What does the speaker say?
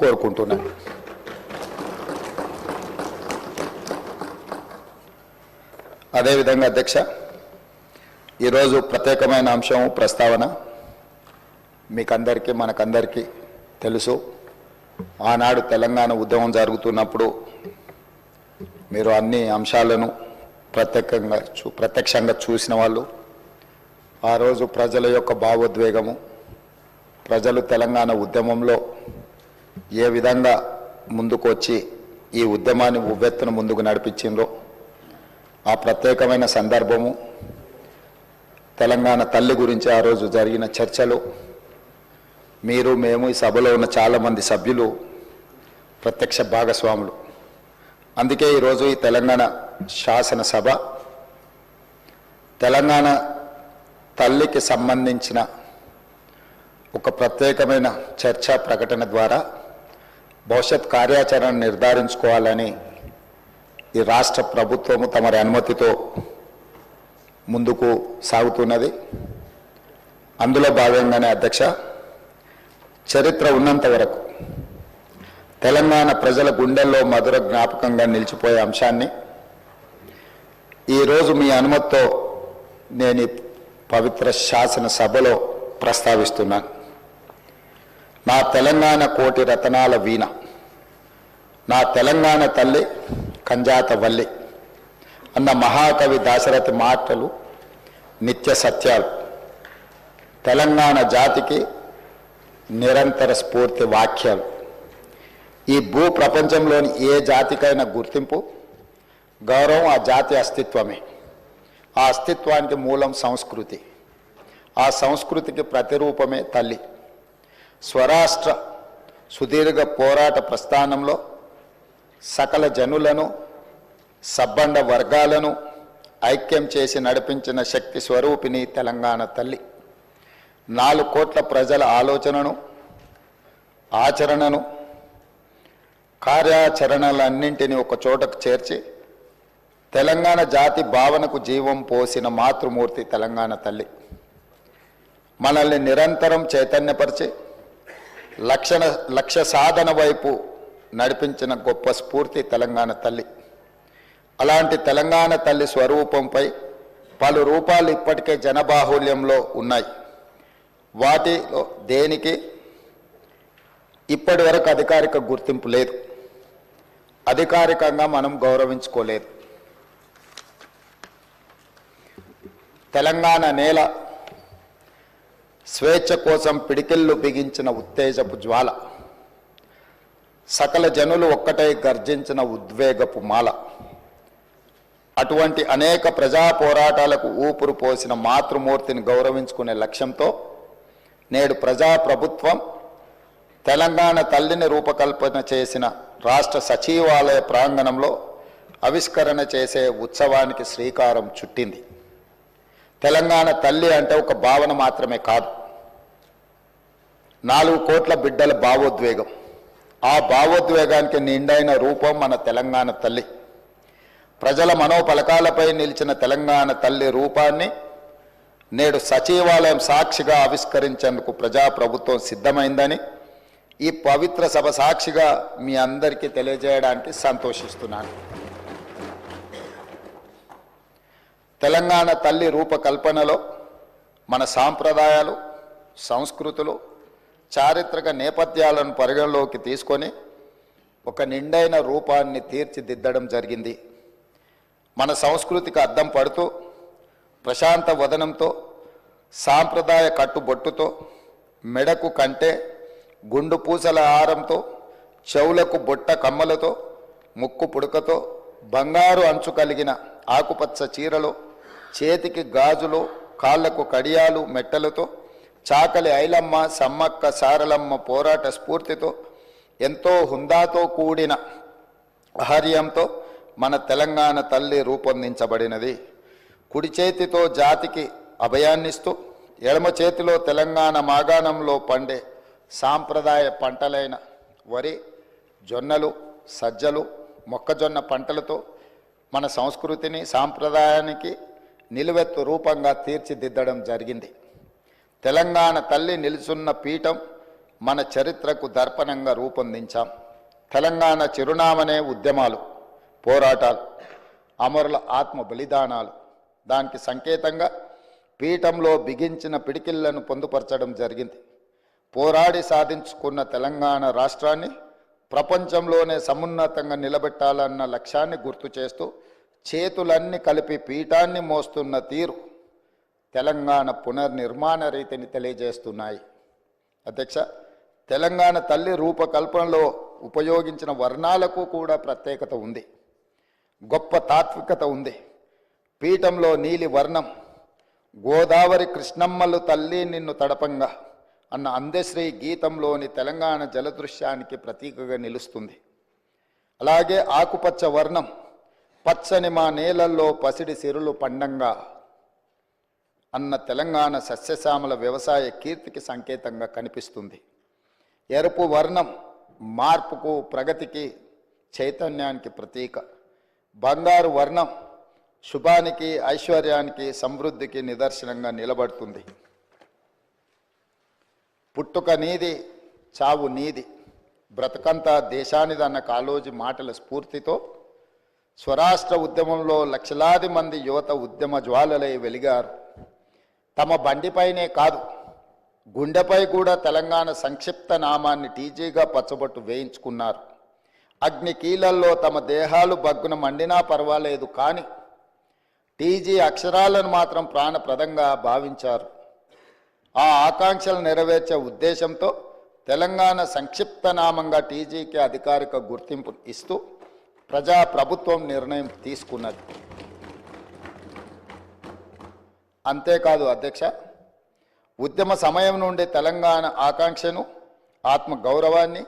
కోరుకుంటున్నాను. అదేవిధంగా అధ్యక్ష, ఈరోజు ప్రత్యేకమైన అంశం ప్రస్తావన మీకందరికీ మనకందరికీ తెలుసు. ఆనాడు తెలంగాణ ఉద్యమం జరుగుతున్నప్పుడు మీరు అన్ని అంశాలను ప్రత్యక్షంగా చూసిన వాళ్ళు. ఆ రోజు ప్రజల యొక్క భావోద్వేగము, ప్రజలు తెలంగాణ ఉద్యమంలో ఏ విధంగా ముందుకు వచ్చి ఈ ఉద్యమాన్ని ఉవ్వెత్తున ముందుకు నడిపించిండ్రో ఆ ప్రత్యేకమైన సందర్భము, తెలంగాణ తల్లి గురించి ఆ రోజు జరిగిన చర్చలు, మీరు మేము ఈ సభలో ఉన్న చాలామంది సభ్యులు ప్రత్యక్ష భాగస్వాములు. అందుకే ఈరోజు ఈ తెలంగాణ శాసనసభ తెలంగాణ తల్లికి సంబంధించిన ఒక ప్రత్యేకమైన చర్చా ప్రకటన ద్వారా భవిష్యత్ కార్యాచరణ నిర్ధారించుకోవాలని ఈ రాష్ట్ర ప్రభుత్వము తమరి అనుమతితో ముందుకు సాగుతున్నది. అందులో భాగంగానే అధ్యక్ష, చరిత్ర ఉన్నంత వరకు తెలంగాణ ప్రజల గుండెల్లో మధుర జ్ఞాపకంగా నిలిచిపోయే అంశాన్ని ఈరోజు మీ అనుమతితో నేను ఈ పవిత్ర శాసనసభలో ప్రస్తావిస్తున్నాను. నా తెలంగాణ కోటి రతనాల వీణ, నా తెలంగాణ తల్లి కంజాత వల్లి అన్న మహాకవి దాశరథి మాటలు నిత్య సత్యాలు, తెలంగాణ జాతికి నిరంతర స్ఫూర్తి వాక్యాలు. ఈ భూ ప్రపంచంలోని ఏ జాతికైనా గుర్తింపు, గౌరవం ఆ జాతి అస్తిత్వమే. ఆ అస్తిత్వానికి మూలం సంస్కృతి, ఆ సంస్కృతికి ప్రతిరూపమే తల్లి. స్వరాష్ట్ర సుదీర్ఘ పోరాట ప్రస్థానంలో సకల జనులను, సబ్బండ వర్గాలను ఐక్యం చేసి నడిపించిన శక్తి స్వరూపిణి తెలంగాణ తల్లి. 4 కోట్ల ప్రజల ఆలోచనను, ఆచరణను, కార్యాచరణలన్నింటినీ ఒక చోటకు చేర్చి తెలంగాణ జాతి భావనకు జీవం పోసిన మాతృమూర్తి తెలంగాణ తల్లి. మనల్ని నిరంతరం చైతన్యపరిచి లక్ష్య సాధన వైపు నడిపించిన గొప్ప స్ఫూర్తి తెలంగాణ తల్లి. అలాంటి తెలంగాణ తల్లి స్వరూపంపై పలు రూపాలు ఇప్పటికే జనబాహుల్యంలో ఉన్నాయి. వాటిలో దేనికి ఇప్పటి వరకు అధికారిక గుర్తింపు లేదు, అధికారికంగా మనం గౌరవించుకోలేదు. తెలంగాణ నేల స్వేచ్ఛ కోసం పిడికిళ్ళు బిగించిన ఉత్తేజపు జ్వాల, సకల జనులు ఒక్కటై గర్జించిన ఉద్వేగపు మాల. అటువంటి అనేక ప్రజా పోరాటాలకు ఊపిరి పోసిన మాతృమూర్తిని గౌరవించుకునే లక్ష్యంతో నేడు ప్రజాప్రభుత్వం తెలంగాణ తల్లిని రూపకల్పన చేసిన రాష్ట్ర సచివాలయ ప్రాంగణంలో ఆవిష్కరణ చేసే ఉత్సవానికి శ్రీకారం చుట్టింది. తెలంగాణ తల్లి అంటే ఒక భావన మాత్రమే కాదు, 4 కోట్ల బిడ్డల భావోద్వేగం. ఆ భావోద్వేగానికి నిండైన రూపం మన తెలంగాణ తల్లి. ప్రజల మనోపలకాలపై నిలిచిన తెలంగాణ తల్లి రూపాన్ని నేడు సచివాలయం సాక్షిగా ఆవిష్కరించేందుకు ప్రజాప్రభుత్వం సిద్ధమైందని ఈ పవిత్ర సభ సాక్షిగా మీ అందరికీ తెలియజేయడానికి సంతోషిస్తున్నాను. తెలంగాణ తల్లి రూపకల్పనలో మన సాంప్రదాయాలు, సంస్కృతులు, చారిత్రక నేపథ్యాలను పరిగణలోకి తీసుకొని ఒక నిండైన రూపాన్ని తీర్చిదిద్దడం జరిగింది. మన సంస్కృతికి అద్దం పడుతూ ప్రశాంత వదనంతో, సాంప్రదాయ కట్టుబొట్టుతో, మెడకు కంటే గుండు పూసల హారంతో, చెవులకు బొట్ట కమ్మలతో, ముక్కు పుడకతో, బంగారు అంచు కలిగిన ఆకుపచ్చ చీరలో, చేతికి గాజులు, కాళ్లకు కడియాలు మెట్టలతో, చాకలి ఐలమ్మ, సమ్మక్క సారలమ్మ పోరాట స్ఫూర్తితో, ఎంతో హుందాతో కూడిన ఆహార్యంతో మన తెలంగాణ తల్లి రూపొందించబడినది. కుడి చేతితో జాతికి అభయాన్నిస్తూ, ఎడమ చేతిలో తెలంగాణ మాగాణంలో పండే సాంప్రదాయ పంటలైన వరి, జొన్నలు, సజ్జలు, మొక్కజొన్న పంటలతో మన సంస్కృతిని, సాంప్రదాయానికి నిలువెత్తు రూపంగా తీర్చిదిద్దడం జరిగింది. తెలంగాణ తల్లి నిలుచున్న పీఠం మన చరిత్రకు దర్పణంగా రూపొందించాం. తెలంగాణ చిరునామనే ఉద్యమాలు, పోరాటాలు, అమరుల ఆత్మ బలిదానాలు. దానికి సంకేతంగా పీఠంలో బిగించిన పిడికిళ్లను పొందుపరచడం జరిగింది. పోరాడి సాధించుకున్న తెలంగాణ రాష్ట్రాన్ని ప్రపంచంలోనే సమున్నతంగా నిలబెట్టాలన్న లక్ష్యాన్ని గుర్తు చేస్తూ చేతులన్నీ కలిపి పీఠాన్ని మోస్తున్న తీరు తెలంగాణ పునర్నిర్మాణ రీతిని తెలియజేస్తున్నాయి. అధ్యక్ష, తెలంగాణ తల్లి రూపకల్పనలో ఉపయోగించిన వర్ణాలకు కూడా ప్రత్యేకత ఉంది, గొప్ప తాత్వికత ఉంది. పీఠంలో నీలి వర్ణం గోదావరి కృష్ణమ్మలు తల్లి నిన్ను తడపంగా అన్న అందశ్రీ గీతంలోని తెలంగాణ జలదృశ్యానికి ప్రతీకగా నిలుస్తుంది. అలాగే ఆకుపచ్చ వర్ణం పచ్చని మా నేలల్లో పసిడి సిరులు పండంగా అన్న తెలంగాణ సస్యశ్యామల వ్యవసాయ కీర్తికి సంకేతంగా కనిపిస్తుంది. ఎరుపు వర్ణం మార్పుకు, ప్రగతికి, చైతన్యానికి ప్రతీక. బంగారు వర్ణం శుభానికి, ఐశ్వర్యానికి, సమృద్ధికి నిదర్శనంగా నిలబడుతుంది. పుట్టుక నీది, చావు నీది, బ్రతకంతా దేశానిదన్న కాళోజీ మాటల స్ఫూర్తితో స్వరాష్ట్ర ఉద్యమంలో లక్షలాది మంది యువత ఉద్యమ జ్వాలలై వెలిగారు. తమ బండిపైనే కాదు, గుండెపై కూడా తెలంగాణ సంక్షిప్త నామాన్ని టీజీగా పచ్చబొట్టు వేయించుకున్నారు. అగ్ని కీలల్లో తమ దేహాలు బగ్గున మండినా పర్వాలేదు, కానీ టీజీ అక్షరాలను మాత్రం ప్రాణప్రదంగా భావించారు. ఆ ఆకాంక్షలు నెరవేర్చే ఉద్దేశంతో తెలంగాణ సంక్షిప్త నామంగా టీజీకి అధికారిక గుర్తింపు ఇస్తూ ప్రజాప్రభుత్వం నిర్ణయం తీసుకున్నది. అంతేకాదు అధ్యక్ష, ఉద్యమ సమయం నుండి తెలంగాణ ఆకాంక్షను, ఆత్మ గౌరవాన్ని,